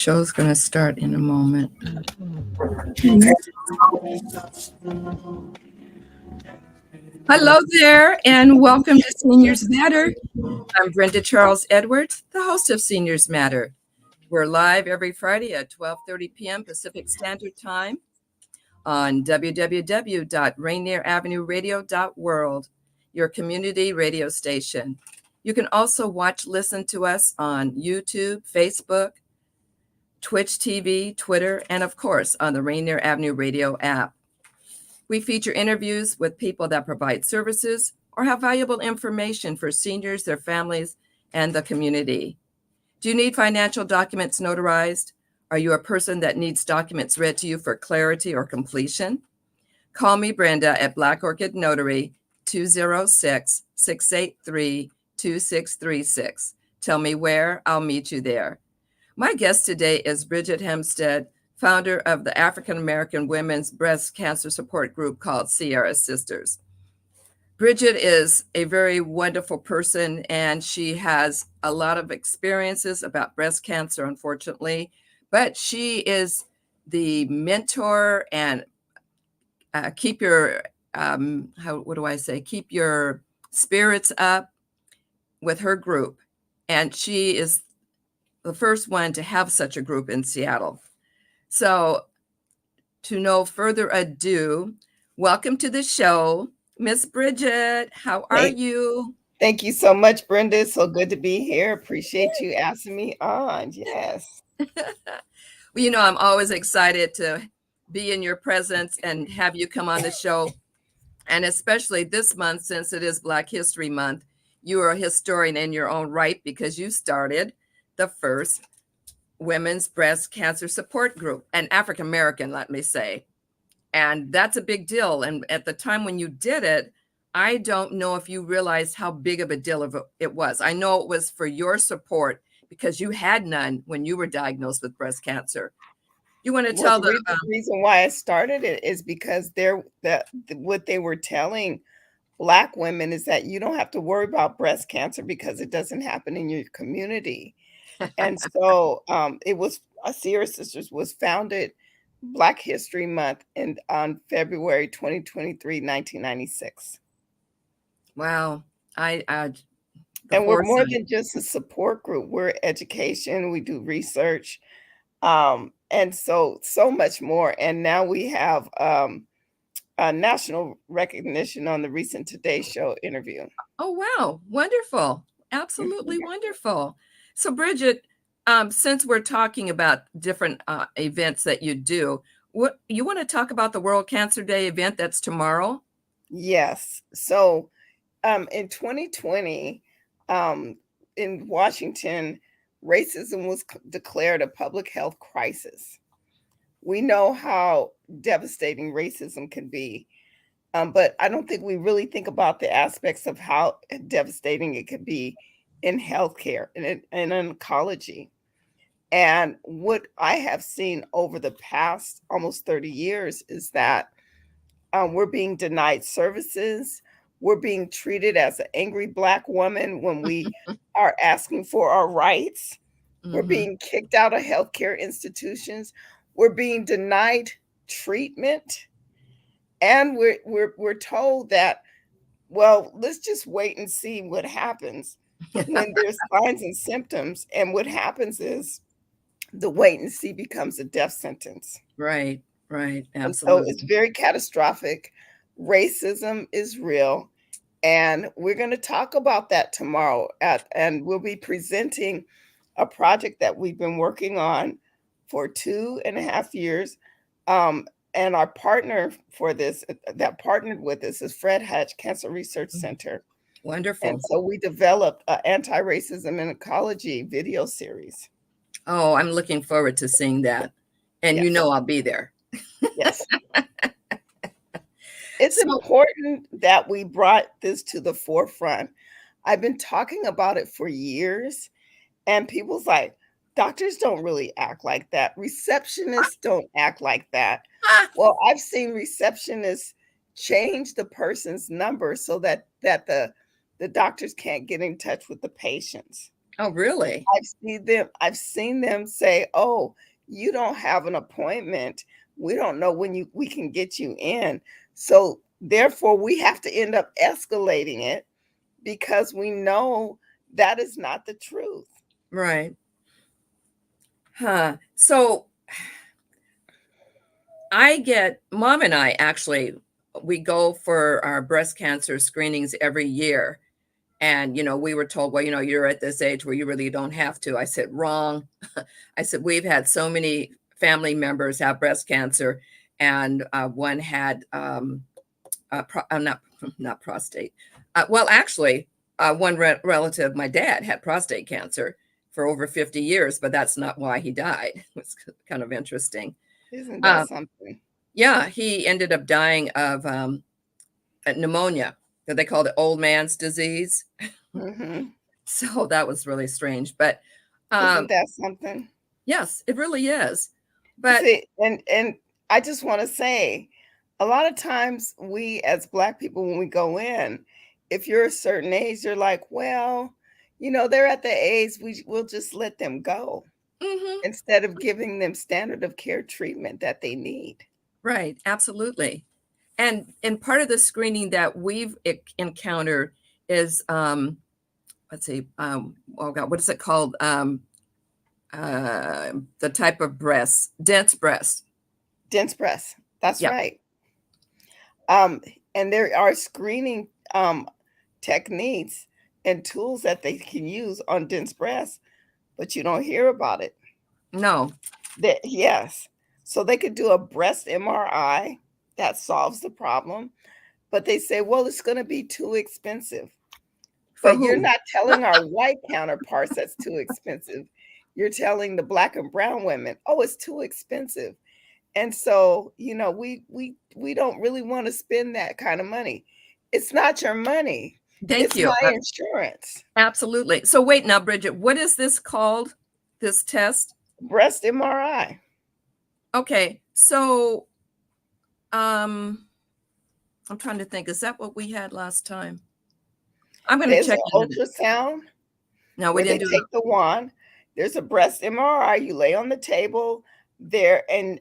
Show's going to start in a moment. Hello there, and welcome to Seniors Matter. I'm Brenda Charles Edwards, the host of Seniors Matter. We're live every Friday at 12:30 p.m. Pacific Standard Time on www.Rainier Avenue Radio.world, your community radio station. You can also listen to us on YouTube, Facebook, Twitch TV, Twitter, and of course on the Rainier Avenue Radio App. We feature interviews with people that provide services or have valuable information for seniors, their families, and the community. Do you need financial documents notarized? Are you a person that needs documents read to you for clarity or completion? Call me, Brenda, at Black Orchid Notary, 206-683-2636. Tell me where, I'll meet you there. My guest today is Bridgette Hempstead, founder of the African American Women's Breast Cancer Support Group called Cierra Sisters. Bridgette is a very wonderful person, and she has a lot of experiences about breast cancer, unfortunately, but she is the mentor and keep your spirits up with her group. And she is the first one to have such a group in Seattle. So to no further ado, welcome to the show, Miss Bridgette. How are you? Thank you so much, Brenda. It's so good to be here. Appreciate you asking me on. Yes. Well, I'm always excited to be in your presence and have you come on the show. And especially this month, since it is Black History Month, you are a historian in your own right because you started the first women's breast cancer support group, an African American, let me say. And that's a big deal. And at the time when you did it, I don't know if you realized how big of a deal it was. I know it was for your support because you had none when you were diagnosed with breast cancer. You want to tell the reason why I started it is because what they were telling Black women is that you don't have to worry about breast cancer because it doesn't happen in your community. And so it was Cierra Sisters was founded Black History Month on February 2023, 1996. Wow. And we're more than just a support group. We're education. We do research. And so much more. And now we have a national recognition on the recent Today Show interview. Oh, wow. Wonderful. Absolutely wonderful. So, Bridgette, since we're talking about different events that you do, what you want to talk about the World Cancer Day event that's tomorrow? Yes. So in 2020, in Washington, racism was declared a public health crisis. We know how devastating racism can be, but I don't think we really think about the aspects of how devastating it could be in healthcare and in oncology. And what I have seen over the past almost 30 years is that we're being denied services. We're being treated as an angry Black woman when we are asking for our rights. We're being kicked out of healthcare institutions. We're being denied treatment. And we're told that, well, let's just wait and see what happens when there's signs and symptoms. And what happens is the wait and see becomes a death sentence. Right. Absolutely. And so it's very catastrophic. Racism is real. And we're going to talk about that tomorrow. And we'll be presenting a project that we've been working on for 2.5 years. And our partner for this, that partnered with us, is Fred Hutch Cancer Research Center. Wonderful. And so we developed an anti-racism in oncology video series. Oh, I'm looking forward to seeing that. And Yes. I'll be there. Yes. It's important that we brought this to the forefront. I've been talking about it for years, and people's like, doctors don't really act like that. Receptionists don't act like that. Well, I've seen receptionists change the person's number so that the doctors can't get in touch with the patients. Oh, really? I've seen them say, "Oh, you don't have an appointment. We don't know when we can get you in." So therefore we have to end up escalating it because we know that is not the truth. Right. Huh. So Mom and I actually, we go for our breast cancer screenings every year. And, we were told, well, you're at this age where you really don't have to. I said, wrong. I said, we've had so many family members have breast cancer, and one had not prostate. Well, actually, one relative, my dad, had prostate cancer for over 50 years, but that's not why he died. It's kind of interesting. Isn't that something? Yeah, he ended up dying of pneumonia that they call it old man's disease. Mm-hmm. So that was really strange. But Isn't that something? yes, it really is. But see, and I just want to say, a lot of times we as Black people, when we go in, if you're a certain age, you're like, well, they're at the age we'll just let them go mhm, instead of giving them standard of care treatment that they need. right, absolutely. And part of the screening that we've encountered is let's see, oh God, what is it called? The type of breast, dense breast. Dense breast. That's Yeah. right. And there are screening techniques and tools that they can use on dense breast, but you don't hear about it. No. Yes. So they could do a breast MRI that solves the problem, but they say, well, it's going to be too expensive. For But you're who? not telling our white counterparts that's too expensive. You're telling the Black and brown women, oh, it's too expensive. And so, we don't really want to spend that kind of money. It's not your money. Thank It's you. my insurance. Absolutely. So wait now, Bridget, what is this called? This test? Breast MRI. Okay. So I'm trying to think. Is that what we had last time? I'm going to There's check an into this. ultrasound No, we where they didn't do take the wand. There's a breast MRI. You lay on the table there, and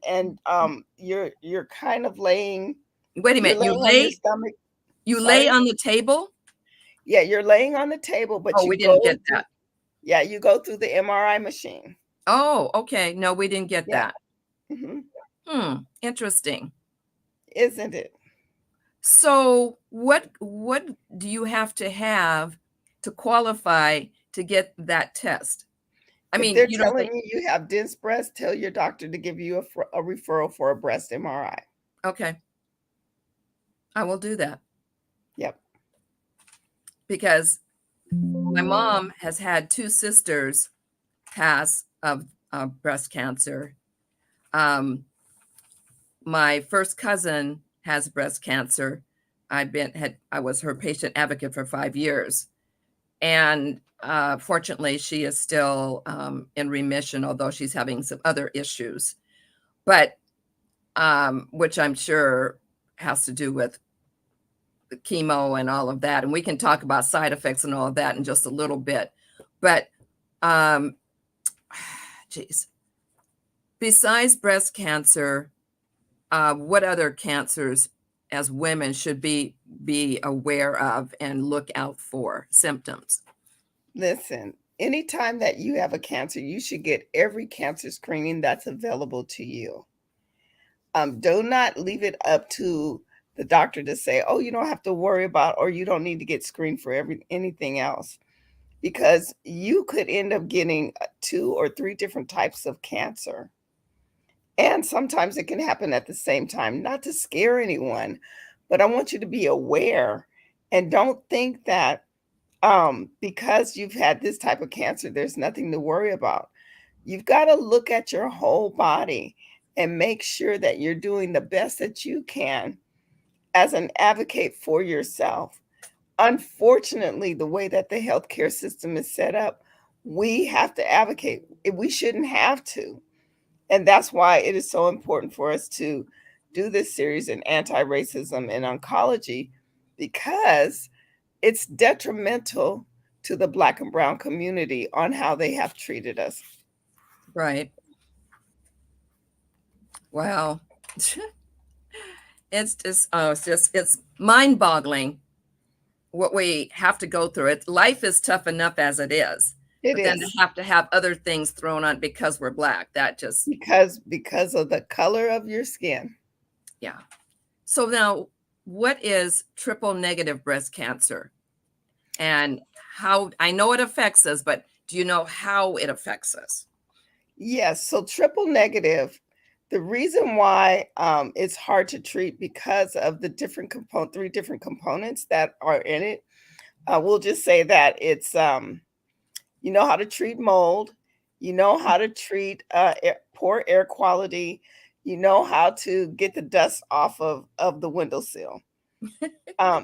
you're kind of laying. it. Wait a You're minute. laying on your stomach. You lay Sorry. on the table? Yeah, you're laying on the table, but Oh, you we didn't get that. Yeah, you go through the MRI machine. Oh, okay. No, we didn't get Yeah. that. Mm-hmm. Interesting. Isn't it? So what do you have to qualify to get that test? I If mean, they're you don't telling think, you have dense breast, tell your doctor to give you a referral for a breast MRI. okay, I will do that Yep. because my mom has had two sisters pass of breast cancer. My first cousin has breast cancer. I was her patient advocate for 5 years. And fortunately, she is still in remission, although she's having some other issues, but which I'm sure has to do with the chemo and all of that. And we can talk about side effects and all of that in just a little bit. But, geez, besides breast cancer, what other cancers as women should be aware of and look out for symptoms? Listen, anytime that you have a cancer, you should get every cancer screening that's available to you. Do not leave it up to the doctor to say, oh, you don't have to worry about, or you don't need to get screened for anything else, because you could end up getting 2 or 3 different types of cancer. And sometimes it can happen at the same time, not to scare anyone, but I want you to be aware and don't think that because you've had this type of cancer, there's nothing to worry about. You've got to look at your whole body and make sure that you're doing the best that you can as an advocate for yourself. Unfortunately, the way that the healthcare system is set up, we have to advocate. We shouldn't have to. And that's why it is so important for us to do this series in anti-racism and oncology, because it's detrimental to the Black and Brown community on how they have treated us. Right. Wow. It's mind-boggling what we have to go through. Life is tough enough as it is. It Then is. to have other things thrown on because we're Black, that just, because of the color of your skin. yeah. So now, what is triple negative breast cancer? And how, I know it affects us, but do you know how it affects us? Yes. So triple negative, the reason why it's hard to treat because of the three different components that are in it. We'll just say that it's, you know how to treat mold, you know how to treat poor air quality, you know how to get the dust off of the windowsill.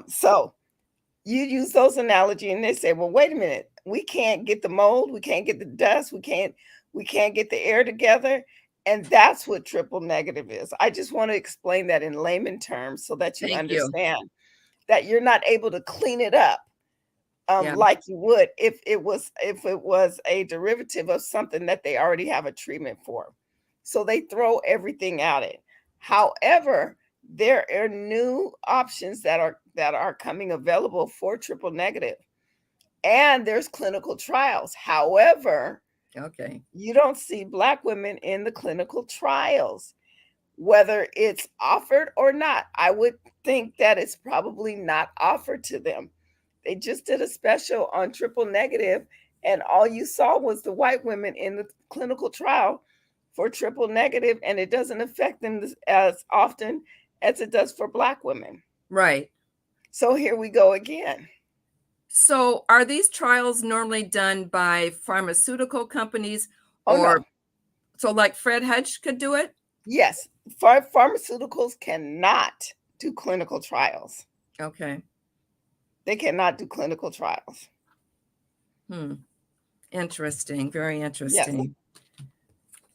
So you use those analogy and they say, well, wait a minute, we can't get the mold, we can't get the dust, we can't get the air together. And that's what triple negative is. I just want to explain that in layman terms so that you Thank you. understand that you're not able to clean it up Yeah. like you would if it was a derivative of something that they already have a treatment for. So they throw everything at it. However, there are new options that are coming available for triple negative, and there's clinical trials. However, Okay. you don't see Black women in the clinical trials, whether it's offered or not. I would think that it's probably not offered to them. They just did a special on triple negative, and all you saw was the white women in the clinical trial for triple negative, and it doesn't affect them as often as it does for Black women. Right. So here we go again. So are these trials normally done by pharmaceutical companies, Oh, or no. so like Fred Hutch could do it? Yes, pharmaceuticals cannot do clinical trials. Okay. They cannot do clinical trials. Interesting. Very Yes. interesting.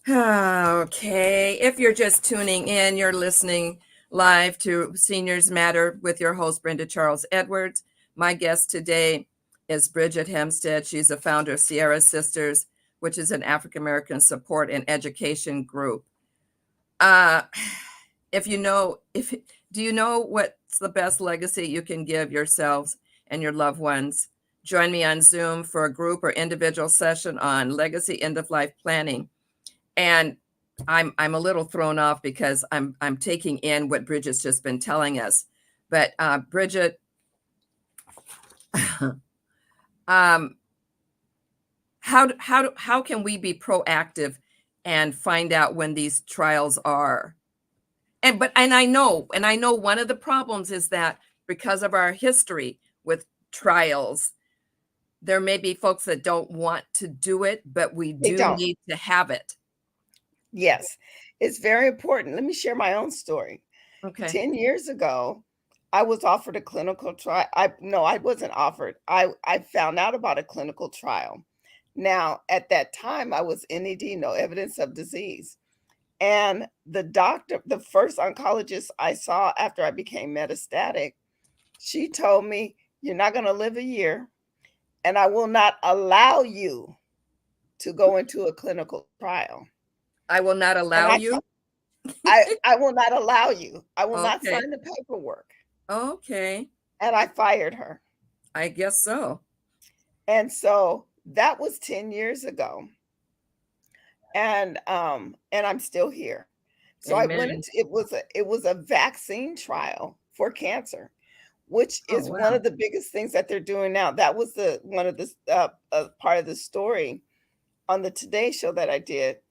Okay. If you're just tuning in, you're listening live to Seniors Matter with your host, Brenda Charles Edwards. My guest today is Bridgette Hempstead. She's the founder of Cierra Sisters, which is an African-American support and education group. Do you know what's the best legacy you can give yourselves and your loved ones? Join me on Zoom for a group or individual session on legacy end-of-life planning. And I'm a little thrown off because I'm taking in what Bridgette's just been telling us. But Bridgette, how can we be proactive and find out when these trials are? And I know one of the problems is that because of our history with trials, there may be folks that don't want to do it, but we do need to have it. Yes, it's very important. Let me share my own story. Okay. 10 years ago, I was offered a clinical trial. I wasn't offered. I found out about a clinical trial. Now, at that time, I was NED, no evidence of disease. And the doctor, the first oncologist I saw after I became metastatic, she told me, "You're not going to live a year, and I will not allow you to go into a clinical trial." I will not allow you? I will not allow you. I will not Okay. sign the paperwork. Okay. And I fired her. I guess so. And so that was 10 years ago. And I'm still here. So I went Amen. into it was a vaccine trial for cancer, which Oh, is one wow. of the biggest things that they're doing now. That was one of the part of the story on the Today Show that I did,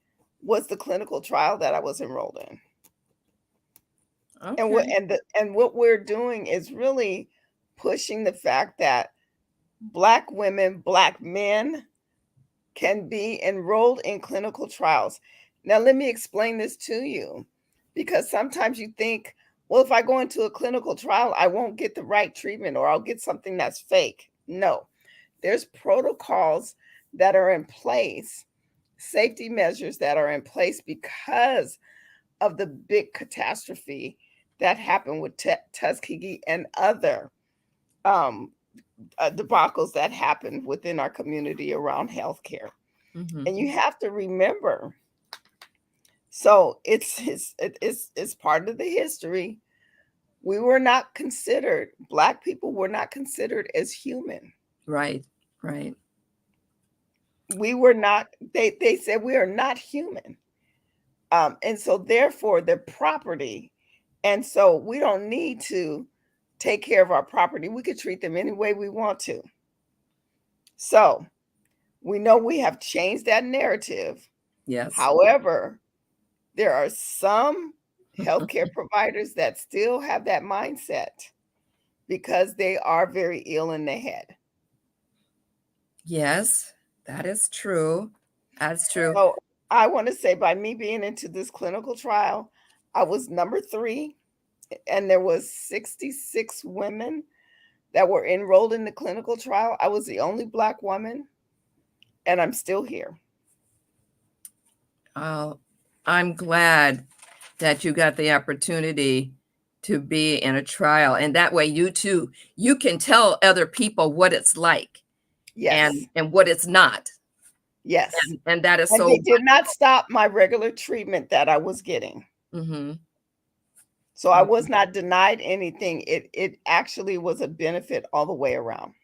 was the clinical trial that I was enrolled in. And Okay. what we're doing is really pushing the fact that Black women, Black men can be enrolled in clinical trials. Now, let me explain this to you, because sometimes you think, well, if I go into a clinical trial, I won't get the right treatment or I'll get something that's fake. No, there's protocols that are in place, safety measures that are in place because of the big catastrophe that happened with Tuskegee and other debacles that happened within our community around healthcare. Mm-hmm. And you have to remember, so it's part of the history. We were not considered, Black people were not considered as human. Right, right. We were not, they said we are not human. And so therefore they're property. And so we don't need to take care of our property. We could treat them any way we want to. So we know we have changed that narrative. Yes. However, there are some healthcare providers that still have that mindset because they are very ill in the head. Yes, that is true. That's true. So I want to say, by me being into this clinical trial, I was number 3, and there was 66 women that were enrolled in the clinical trial. I was the only Black woman, and I'm still here. I'm glad that you got the opportunity to be in a trial, and that way you can tell other people what it's like. Yes. And what it's not. Yes. And that is and so. They did not stop my regular treatment that I was getting. Mm-hmm. So I was not denied anything. It actually was a benefit all the way around.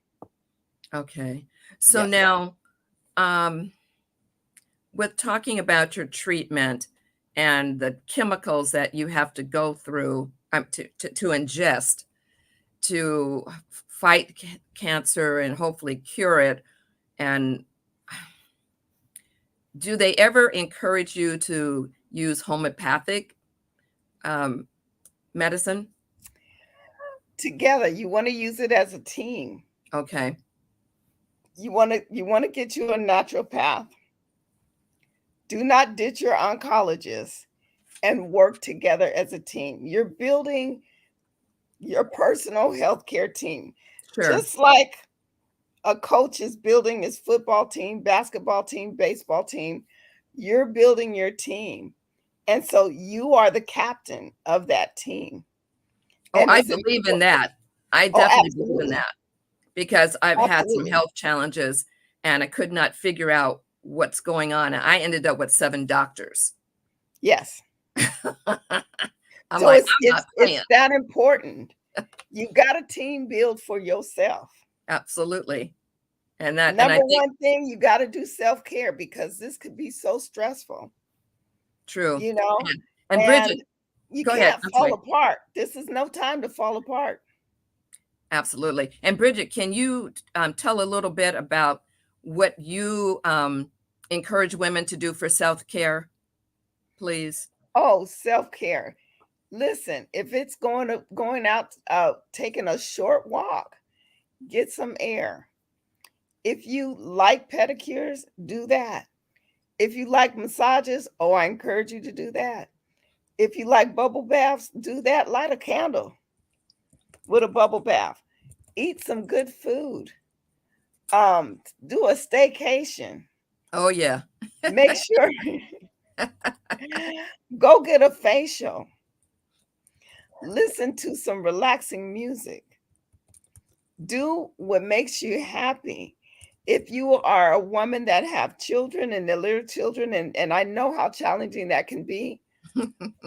Okay. So Yes. Now, with talking about your treatment and the chemicals that you have to go through to ingest to fight cancer and hopefully cure it, and do they ever encourage you to use homeopathic medicine? Together, you want to use it as a team. Okay. You want to get you a naturopath. Do not ditch your oncologist and work together as a team. You're building your personal healthcare team. Sure. Just like a coach is building his football team, basketball team, baseball team, you're building your team. And so you are the captain of that team. Oh, I believe in that. I definitely believe in that, because I've had some health challenges and I could not figure out what's going on. I ended up with 7 doctors. Yes. I'm so like, it's that important. You got a team build for yourself. Absolutely. And that number one thing, you got to do self-care, because this could be so stressful. True. You know, and Bridgette, you can't fall apart. This is no time to fall apart. Absolutely. And Bridgette, can you tell a little bit about what you encourage women to do for self-care, please? Oh, self-care. Listen, if it's going out, taking a short walk, get some air. If you like pedicures, do that. If you like massages, I encourage you to do that. If you like bubble baths, do that. Light a candle with a bubble bath. Eat some good food. Do a staycation. Oh, yeah. Make sure. Go get a facial. Listen to some relaxing music. Do what makes you happy. If you are a woman that have children and they're little children, and I know how challenging that can be,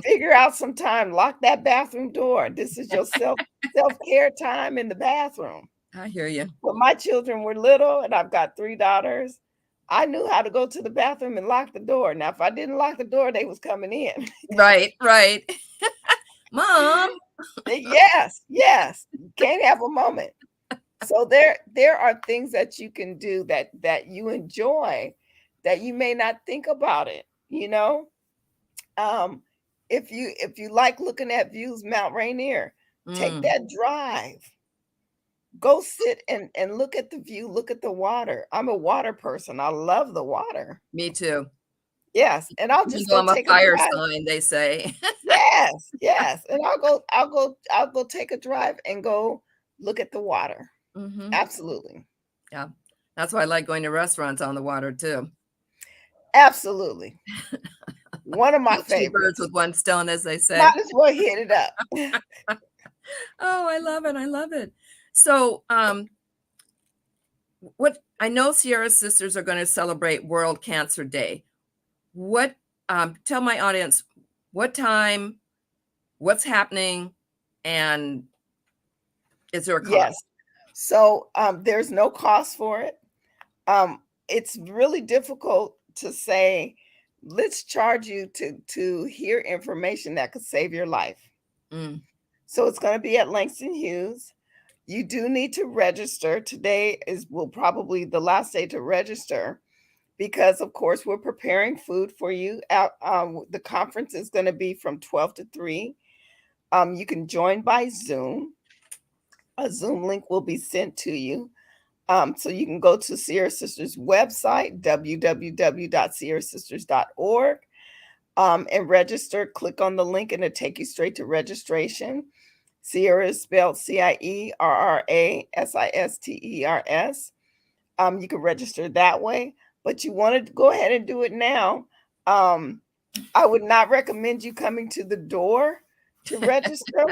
figure out some time, lock that bathroom door. This is your self-care time in the bathroom. I hear you. When my children were little, and I've got 3 daughters, I knew how to go to the bathroom and lock the door. Now, if I didn't lock the door, they was coming in. Right. Mom. Yes. Can't have a moment. So there are things that you can do that you enjoy, that you may not think about it, you know. If you like looking at views, Mount Rainier, take that drive. Go sit and look at the view, look at the water. I'm a water person. I love the water. Me too. Yes. And I'll just go take a fire sign, they say. Yes. And I'll go take a drive and go look at the water. Mm-hmm. Absolutely. Yeah. That's why I like going to restaurants on the water too. Absolutely. One of my favorites. 2 birds with 1 stone, as they say. Might as well hit it up. Oh, I love it. So what I know Cierra Sisters are going to celebrate World Cancer Day. What tell my audience what time, what's happening, and is there a cost? Yes. So there's no cost for it. It's really difficult to say, let's charge you to hear information that could save your life. Mm. So it's going to be at Langston Hughes. You do need to register. Today will probably the last day to register because, of course, we're preparing food for you. The conference is going to be from 12 to 3. You can join by Zoom. A Zoom link will be sent to you. So you can go to Cierra Sisters website, www.cierrasisters.org, and register. Click on the link and it'll take you straight to registration. Cierra is spelled Cierrasisters. You can register that way, but you want to go ahead and do it now. I would not recommend you coming to the door to register.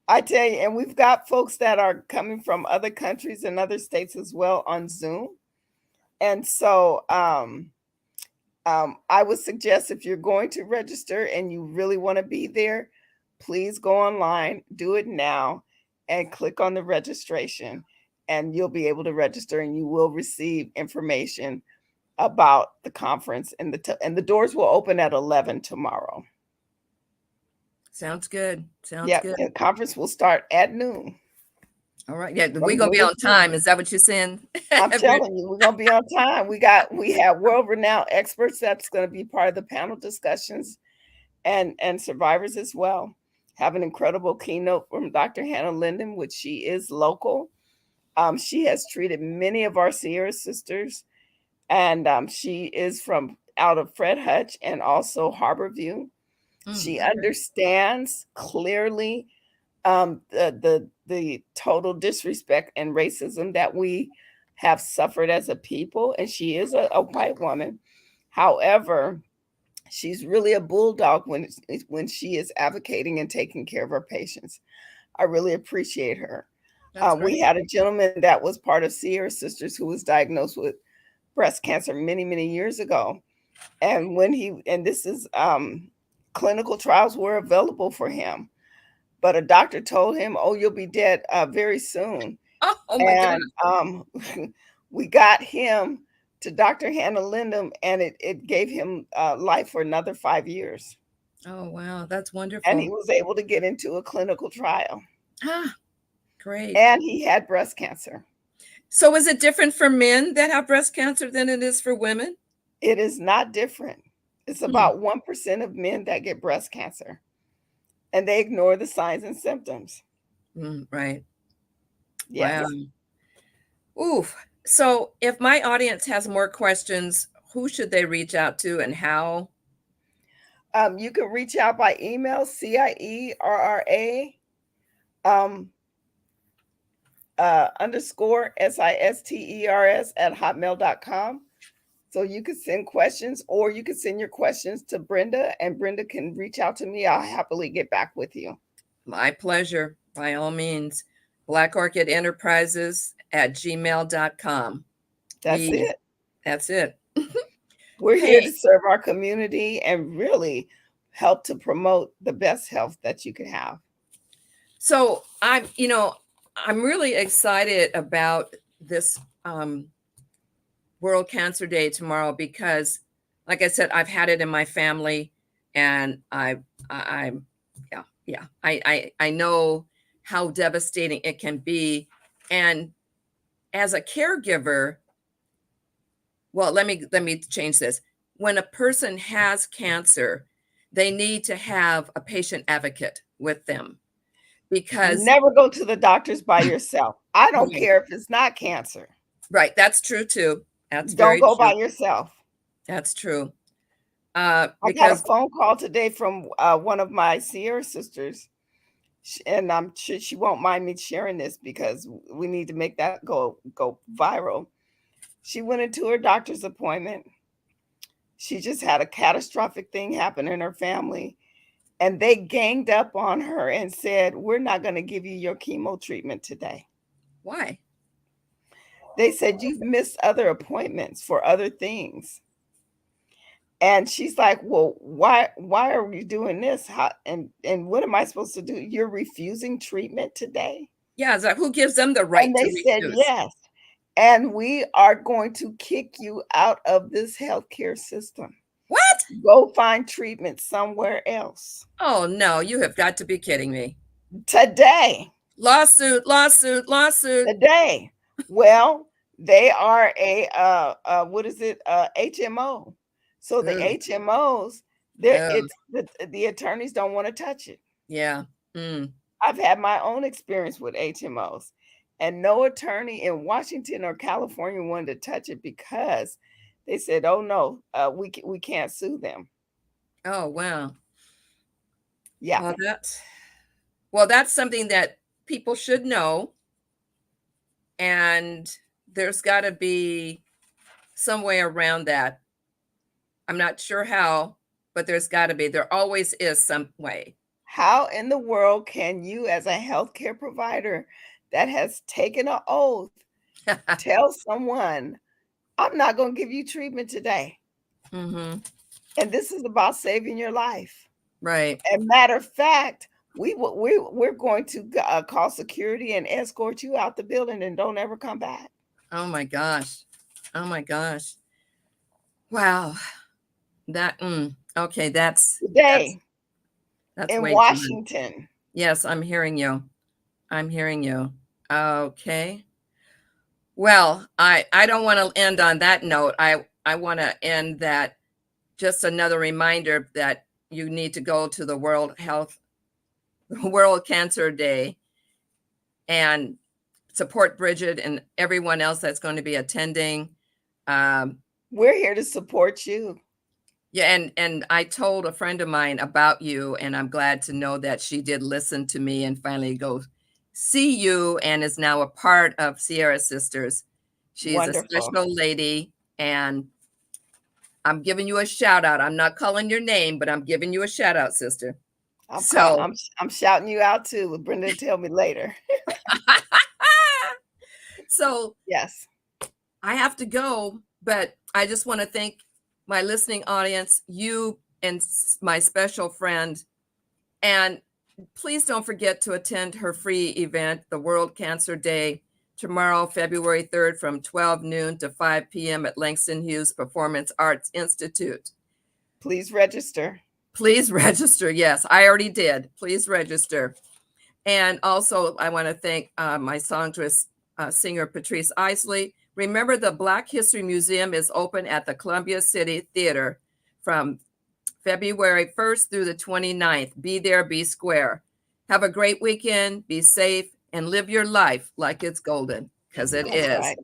I tell you, and we've got folks that are coming from other countries and other states as well on Zoom. And so I would suggest if you're going to register and you really want to be there, please go online, do it now, and click on the registration, and you'll be able to register and you will receive information about the conference. And the doors will open at 11 tomorrow. Sounds good. Sounds good. The conference will start at noon. All right. Yeah, we're gonna be on time. Is that what you're saying? I'm telling you, we're gonna be on time. We have world-renowned experts that's gonna be part of the panel discussions and survivors as well. Have an incredible keynote from Dr. Hannah Linden, which she is local. She has treated many of our Cierra sisters, and she is from out of Fred Hutch and also Harborview. She understands clearly the total disrespect and racism that we have suffered as a people, and she is a white woman. However, she's really a bulldog when she is advocating and taking care of her patients. I really appreciate her. We had a gentleman that was part of Cierra Sisters who was diagnosed with breast cancer many, many years ago, and this is clinical trials were available for him, but a doctor told him, "Oh, you'll be dead very soon." Oh my God! We got him to Dr. Hannah Linden, and it gave him life for another 5 years. Oh wow, that's wonderful! And he was able to get into a clinical trial. Great. And he had breast cancer. So, is it different for men that have breast cancer than it is for women? It is not different. It's about 1% of men that get breast cancer, and they ignore the signs and symptoms. Right. Yes. Wow. Oof. So if my audience has more questions, who should they reach out to and how? You can reach out by email, CIERRA _ SISTERS at hotmail.com. So you can send questions, or you can send your questions to Brenda, and Brenda can reach out to me. I'll happily get back with you. My pleasure, by all means. Black Orchid Enterprises at gmail.com. That's it. That's it. We're here to serve our community and really help to promote the best health that you can have. So I'm really excited about this World Cancer Day tomorrow because, like I said, I've had it in my family, and I know how devastating it can be. And as a caregiver, well, let me change this. When a person has cancer, they need to have a patient advocate with them, because never go to the doctors by yourself. I don't care if it's not cancer. Right. That's true too. Don't go by yourself. That's true. I got a phone call today from one of my Cierra sisters, and I'm sure she won't mind me sharing this because we need to make that go viral. She went into her doctor's appointment. She just had a catastrophic thing happen in her family, and they ganged up on her and said, "We're not going to give you your chemo treatment today." Why? They said, "You've missed other appointments for other things." And she's like, "Well, why are we doing this? How, and what am I supposed to do? You're refusing treatment today?" Yeah, it's like, who gives them the right And to they said, refuse? "Yes. And we are going to kick you out of this healthcare system. What? Go find treatment somewhere else." Oh no, you have got to be kidding me. Today. Lawsuit, lawsuit, lawsuit. Today. Well, they are a what is it? HMO. So the Ooh, HMOs, they're oh, it's the attorneys don't want to touch it. yeah. Mm. I've had my own experience with HMOs, and no attorney in Washington or California wanted to touch it because they said, "Oh no, we can't sue them." Oh wow. Yeah. Well, that's something that people should know, and there's got to be some way around that. I'm not sure how, but there's got to be. There always is some way. How in the world can you, as a healthcare provider that has taken an oath, tell someone, "I'm not going to give you treatment today"? Mm-hmm. And this is about saving your life. Right. And matter of fact, we're going to call security and escort you out the building and don't ever come back. Oh my gosh. Oh my gosh. Wow. Okay, Today that's in way too much. Washington. Yes, I'm hearing you. I'm hearing you. Okay. Well, I don't want to end on that note. I want to end that just another reminder that you need to go to the World Cancer Day and support Bridgette and everyone else that's going to be attending. We're here to support you. Yeah, and I told a friend of mine about you, and I'm glad to know that she did listen to me and finally go see you and is now a part of Cierra Sisters. She's Wonderful. a special lady, and I'm giving you a shout out. I'm not calling your name, but I'm giving you a shout out, sister. I'm shouting you out too. Brenda, tell me later. So Yes. I have to go, but I just want to thank my listening audience, you and my special friend. And please don't forget to attend her free event, the World Cancer Day, tomorrow, February 3rd, from 12 noon to 5 p.m. at Langston Hughes Performance Arts Institute. Please register. Please register. Yes, I already did. Please register. And also, I want to thank my songstress, singer Patrice Isley. Remember, the Black History Museum is open at the Columbia City Theater from February 1st through the 29th. Be there, be square. Have a great weekend, be safe, and live your life like it's golden, because it That's is. right.